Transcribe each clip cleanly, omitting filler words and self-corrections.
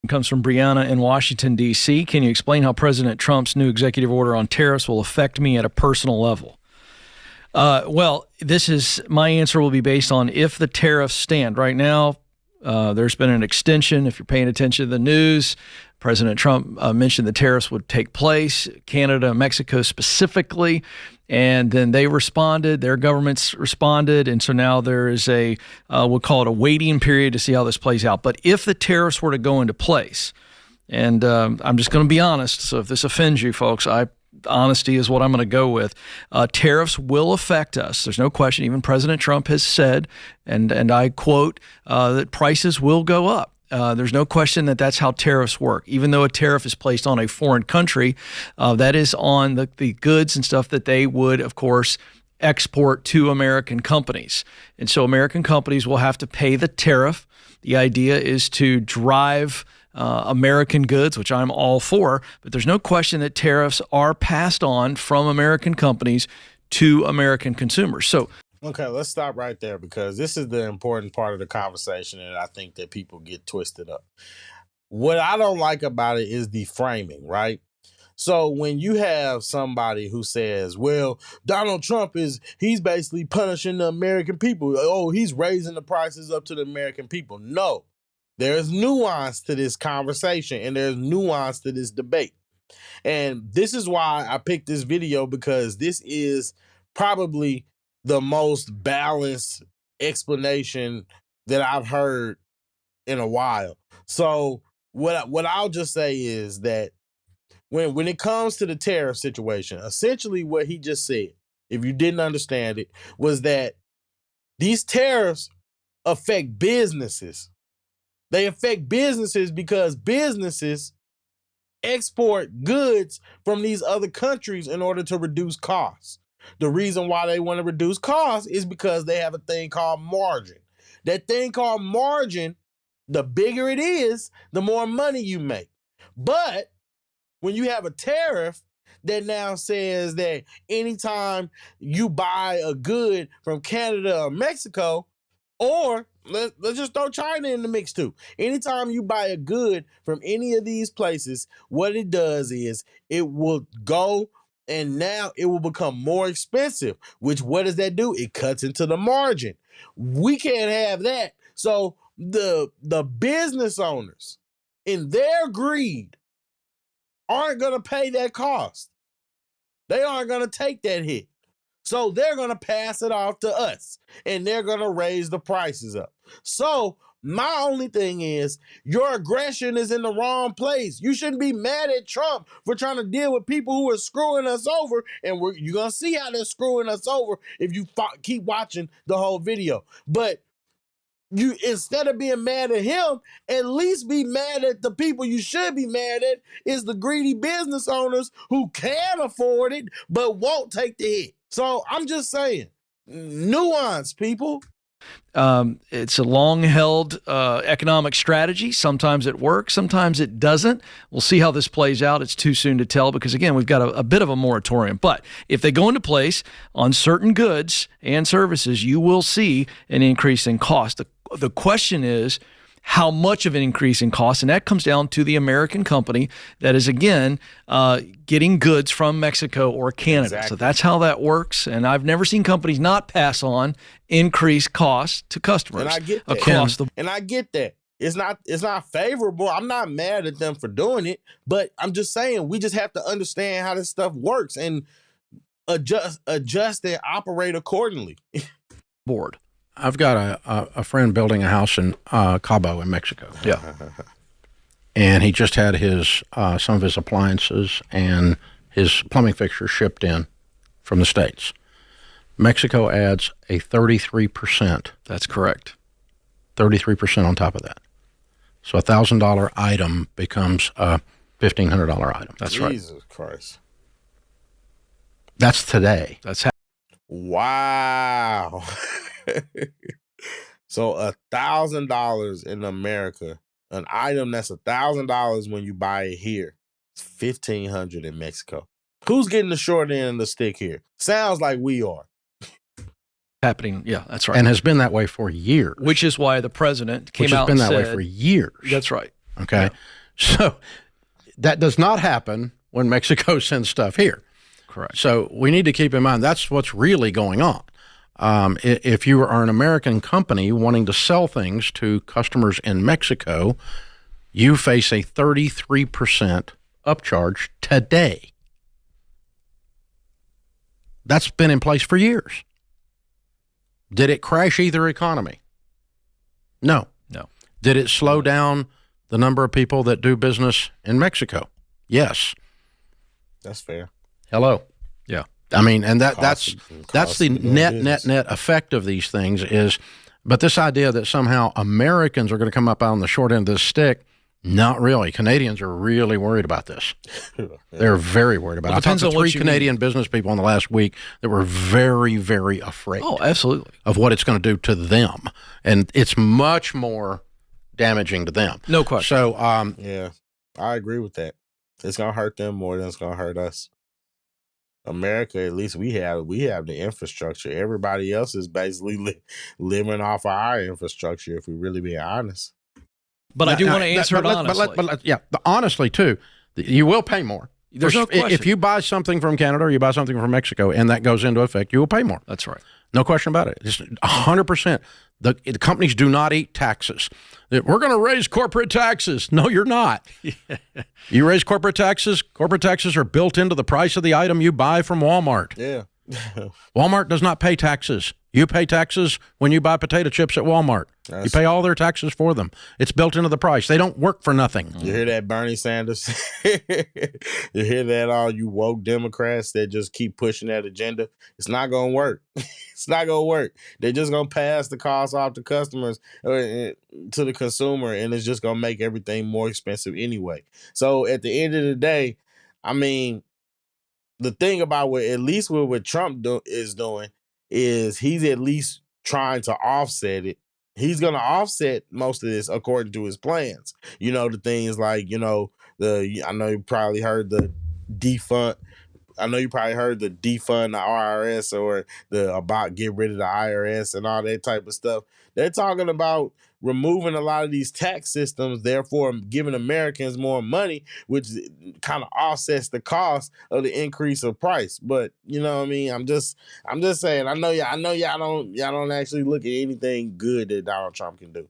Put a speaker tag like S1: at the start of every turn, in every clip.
S1: Comes from Brianna in Washington, D.C. Can you explain how President Trump's new executive order on tariffs will affect me at a personal level? Well, my answer will be based on if the tariffs stand. Right now, there's been an extension. If you're paying attention to the news, President Trump mentioned the tariffs would take place, Canada and Mexico specifically, and then they responded, their governments responded, and so now there is we'll call it a waiting period to see how this plays out. But if the tariffs were to go into place, and I'm just going to be honest, so if this offends you folks, honesty is what I'm going to go with. Tariffs will affect us. There's no question. Even President Trump has said, and I quote, that prices will go up. There's no question that that's how tariffs work. Even though a tariff is placed on a foreign country, that is on the goods and stuff that they would, of course, export to American companies. And so American companies will have to pay the tariff. The idea is to drive American goods, which I'm all for, but there's no question that tariffs are passed on from American companies to American consumers. So,
S2: okay, let's stop right there because this is the important part of the conversation and I think that people get twisted up. What I don't like about it is the framing, right? So when you have somebody who says, well, Donald Trump he's basically punishing the American people. Oh, he's raising the prices up to the American people. No. There's nuance to this conversation and there's nuance to this debate. And this is why I picked this video because this is probably the most balanced explanation that I've heard in a while. So what I'll just say is that when it comes to the tariff situation, essentially what he just said, if you didn't understand it, was that these tariffs affect businesses. They affect businesses because businesses export goods from these other countries in order to reduce costs. The reason why they want to reduce costs is because they have a thing called margin. That thing called margin, the bigger it is, the more money you make. But when you have a tariff that now says that anytime you buy a good from Canada or Mexico, or let's just throw China in the mix too. Anytime you buy a good from any of these places, what it does is it will go and now it will become more expensive, which what does that do? It cuts into the margin. We can't have that. So the business owners in their greed aren't going to pay that cost. They aren't going to take that hit. So they're going to pass it off to us and they're going to raise the prices up. So my only thing is your aggression is in the wrong place. You shouldn't be mad at Trump for trying to deal with people who are screwing us over. And you're going to see how they're screwing us over if you keep watching the whole video. But you, instead of being mad at him, at least be mad at the people you should be mad at is the greedy business owners who can afford it but won't take the hit. So I'm just saying, nuance, people.
S1: It's a long-held economic strategy. Sometimes it works, sometimes it doesn't. We'll see how this plays out. It's too soon to tell because, again, we've got a bit of a moratorium. But if they go into place on certain goods and services, you will see an increase in cost. The question is, how much of an increase in cost? And that comes down to the American company that is, again, getting goods from Mexico or Canada. Exactly. So that's how that works. And I've never seen companies not pass on increased costs to customers.
S2: And I get that. And I get that. It's not favorable. I'm not mad at them for doing it, but I'm just saying we just have to understand how this stuff works and adjust and operate accordingly.
S3: Board. I've got a friend building a house in Cabo in Mexico.
S1: Yeah.
S3: And he just had some of his appliances and his plumbing fixtures shipped in from the States. Mexico adds a 33%.
S1: That's correct.
S3: 33% on top of that. So a $1,000 item becomes a $1,500 item.
S1: That's right.
S2: Jesus Christ.
S3: That's today.
S1: That's how.
S2: Wow. So $1,000 in America, an item that's $1,000 when you buy it here, it's $1,500 in Mexico. Who's getting the short end of the stick here? Sounds like we are.
S1: Happening, yeah, that's right.
S3: And has been that way for years.
S1: Which is why the president came out and said...
S3: Which has been that way for years.
S1: That's right.
S3: Okay.
S1: Yeah.
S3: So that does not happen when Mexico sends stuff here.
S1: Correct.
S3: So we need to keep in mind that's what's really going on. If you are an American company wanting to sell things to customers in Mexico, you face a 33% upcharge today. That's been in place for years. Did it crash either economy? No.
S1: No.
S3: Did it slow down the number of people that do business in Mexico? Yes.
S2: That's fair.
S3: Hello.
S1: Yeah.
S3: I mean, and that's the net
S2: business.
S3: effect of these things is, but this idea that somehow Americans are going to come up on the short end of this stick, not really. Canadians are really worried about this. They're very worried about it. I talked to 3 Canadian business people in the last week that were very, very afraid.
S1: Oh, absolutely.
S3: Of what it's going to do to them. And it's much more damaging to them.
S1: No question.
S3: So,
S2: Yeah, I agree with that. It's gonna hurt them more than it's gonna hurt us. America, at least we have the infrastructure. Everybody else is basically living off of our infrastructure. If we really be honest.
S1: But I do want to answer it honestly.
S3: But honestly too, you will pay more.
S1: There's no question.
S3: If you buy something from Canada or you buy something from Mexico and that goes into effect, you will pay more.
S1: That's right.
S3: No question about it. It's 100%. The companies do not eat taxes. We're going to raise corporate taxes. No, you're not. You raise corporate taxes. Corporate taxes are built into the price of the item you buy from Walmart.
S2: Yeah.
S3: Walmart does not pay taxes. You pay taxes when you buy potato chips at Walmart. You pay all their taxes for them. It's built into the price. They don't work for nothing.
S2: You hear that, Bernie Sanders? You hear that, all you woke Democrats that just keep pushing that agenda? It's not going to work. It's not going to work. They're just going to pass the cost off to customers, to the consumer, and it's just going to make everything more expensive anyway. So at the end of the day, I mean, the thing about what Trump is doing is he's at least trying to offset it. He's going to offset most of this according to his plans. You know, the things like, I know you probably heard the defund. I know you probably heard the defund the IRS or about get rid of the IRS and all that type of stuff. They're talking about removing a lot of these tax systems, therefore giving Americans more money, which kind of offsets the cost of the increase of price. But you know what I mean? I'm just saying, I know y'all don't actually look at anything good that Donald Trump can do.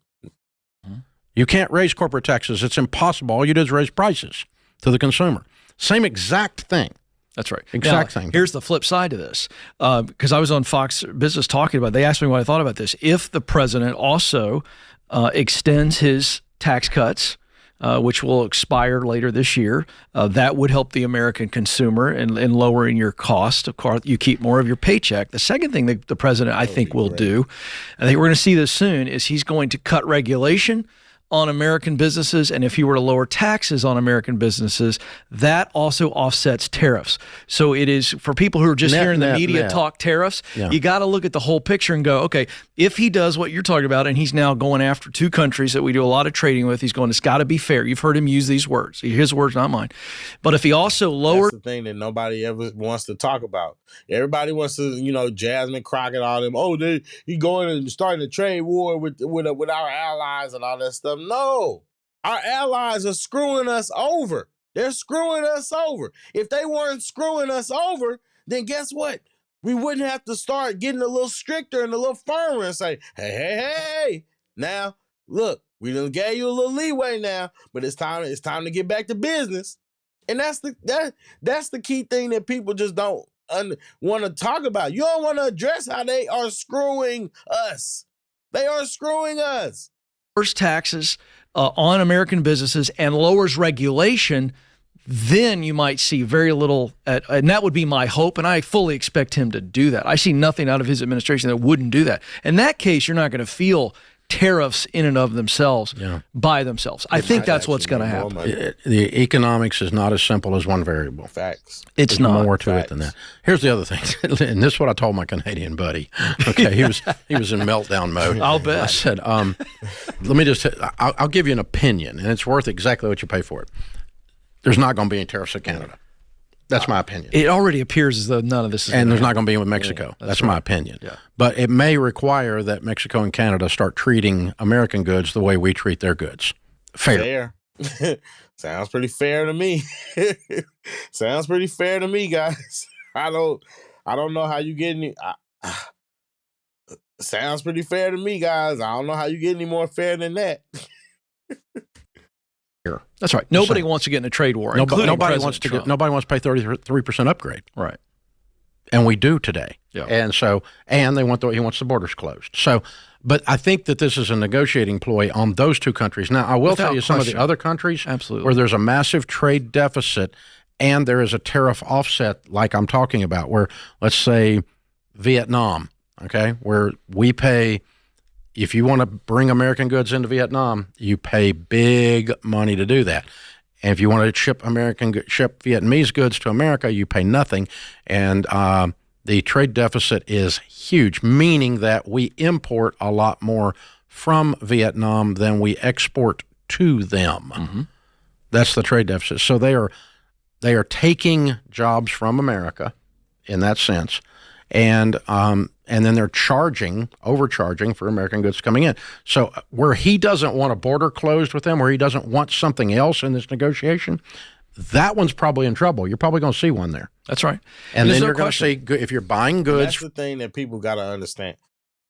S3: You can't raise corporate taxes. It's impossible. All you do is raise prices to the consumer. Same exact thing.
S1: That's right.
S3: Exact
S1: now,
S3: thing.
S1: Here's the flip side to this, because I was on Fox Business talking about it. They asked me what I thought about this. If the president also extends his tax cuts, which will expire later this year, that would help the American consumer in lowering your cost. Of course, you keep more of your paycheck. The second thing that the president, I think, will do, I think we're going to see this soon, is he's going to cut regulation on American businesses, and if you were to lower taxes on American businesses, that also offsets tariffs. So it is, for people who are just hearing the media talk tariffs, you got to look at the whole picture and go, okay, if he does what you're talking about, and he's now going after 2 countries that we do a lot of trading with, he's going, it's got to be fair. You've heard him use these words. His words, not mine. But if he also lowers...
S2: That's the thing that nobody ever wants to talk about. Everybody wants to, Jasmine Crockett, all them, he going and starting a trade war with our allies and all that stuff. No, our allies are screwing us over. They're screwing us over. If they weren't screwing us over, then guess what? We wouldn't have to start getting a little stricter and a little firmer and say, hey, now, look, we done gave you a little leeway now, but it's time to get back to business. And that's the key thing that people just don't want to talk about. You don't want to address how they are screwing us. They are screwing us.
S1: Lowers taxes on American businesses and lowers regulation, then you might see very little, and that would be my hope, and I fully expect him to do that. I see nothing out of his administration that wouldn't do that. In that case, you're not going to feel tariffs in and of themselves by themselves. I think that's what's going to happen.
S3: The economics is not as simple as one variable.
S2: Facts.
S1: It's
S3: There's
S1: not
S3: more to it than that. Here's the other thing, and this is what I told my Canadian buddy. Okay, he was in meltdown mode.
S1: I'll bet.
S3: I said, let me just, I'll give you an opinion, and it's worth exactly what you pay for it. There's not going to be any tariffs in Canada. That's my opinion.
S1: It already appears as though none of this is
S3: and there's not going to be with Mexico. That's my opinion.
S1: Yeah.
S3: But it may require that Mexico and Canada start treating American goods the way we treat their goods. Fair.
S2: Sounds pretty fair to me. Sounds pretty fair to me, guys. I don't know how you get any. Sounds pretty fair to me, guys. I don't know how you get any more fair than that.
S1: That's right. Nobody wants to get in a trade war.
S3: Nobody wants to pay 33% upgrade.
S1: Right.
S3: And we do today.
S1: Yeah.
S3: And so, he wants the borders closed. So, but I think that this is a negotiating ploy on those two countries. Now, I will tell you some of the other countries where there's a massive trade deficit and there is a tariff offset like I'm talking about, where let's say Vietnam, okay, where we pay, if you want to bring American goods into Vietnam, you pay big money to do that. And if you want to ship Vietnamese goods to America, you pay nothing. And the trade deficit is huge, meaning that we import a lot more from Vietnam than we export to them.
S1: Mm-hmm.
S3: That's the trade deficit. So they are taking jobs from America in that sense, and then they're overcharging for American goods coming in. So where he doesn't want a border closed with them, where he doesn't want something else in this negotiation, that one's probably in trouble. You're probably going to see one there.
S1: That's right.
S3: And then you're going to see, if you're buying goods.
S2: That's the thing that people got to understand.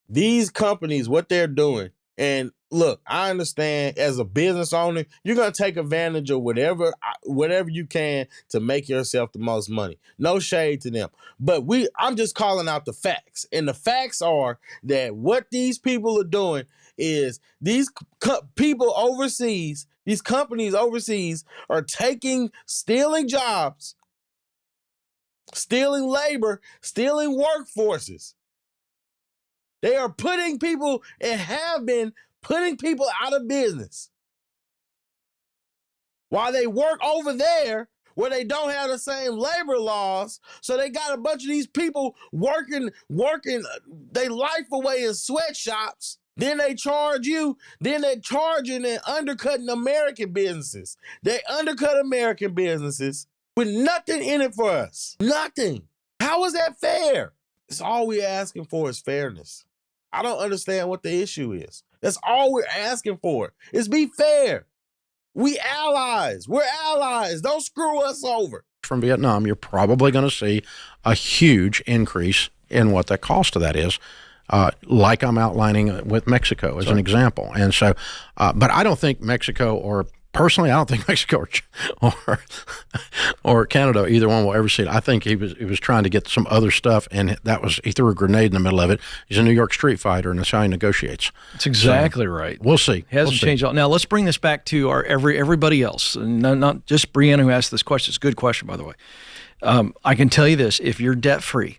S2: These companies, what they're doing, and look, I understand as a business owner, you're going to take advantage of whatever you can to make yourself the most money. No shade to them. But I'm just calling out the facts. And the facts are that what these people are doing is these people overseas, these companies overseas are stealing jobs, stealing labor, stealing workforces. They are putting people and have been putting people out of business while they work over there where they don't have the same labor laws. So they got a bunch of these people working their life away in sweatshops. Then they charge you. Then they're charging and undercutting American businesses. They undercut American businesses with nothing in it for us. Nothing. How is that fair? It's all we're asking for is fairness. I don't understand what the issue is. That's all we're asking for. Is be fair. We allies. We're allies. Don't screw us over.
S3: From Vietnam, you're probably going to see a huge increase in what the cost of that is, like I'm outlining with Mexico as an example. And so, but I don't think Mexico personally, I don't think Mexico or Canada, either one will ever see it. I think he was trying to get some other stuff, and he threw a grenade in the middle of it. He's a New York street fighter, and that's how he negotiates.
S1: That's exactly right.
S3: We'll see.
S1: It hasn't changed. Now let's bring this back to everybody else, and not just Brianna who asked this question. It's a good question, by the way. I can tell you this: if you're debt free,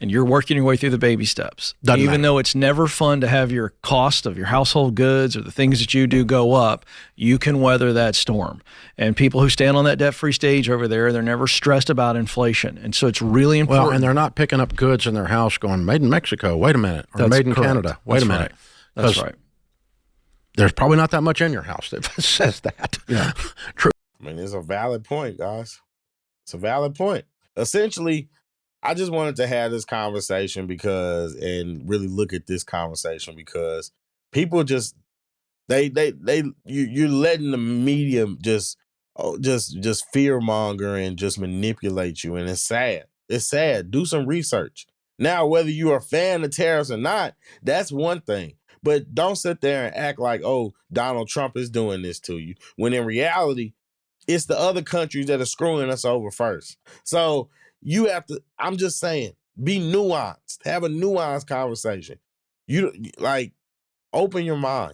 S1: and you're working your way through the baby steps, even though it's never fun to have your cost of your household goods or the things that you do go up, you can weather that storm. And people who stand on that debt-free stage over there, they're never stressed about inflation. And so it's really important.
S3: Well, and they're not picking up goods in their house going, made in Mexico, wait a minute, or made in Canada, wait a minute.
S1: That's right.
S3: There's probably not that much in your house that says that.
S1: Yeah.
S3: True.
S2: I mean, it's a valid point, guys. It's a valid point. Essentially, I just wanted to have this conversation and really look at this conversation because people just you're letting the media just fear monger and just manipulate you, and it's sad. It's sad. Do some research. Now, whether you're a fan of tariffs or not, that's one thing. But don't sit there and act like, oh, Donald Trump is doing this to you, when in reality, it's the other countries that are screwing us over first. So you have to, I'm just saying, be nuanced. Have a nuanced conversation. Open your mind.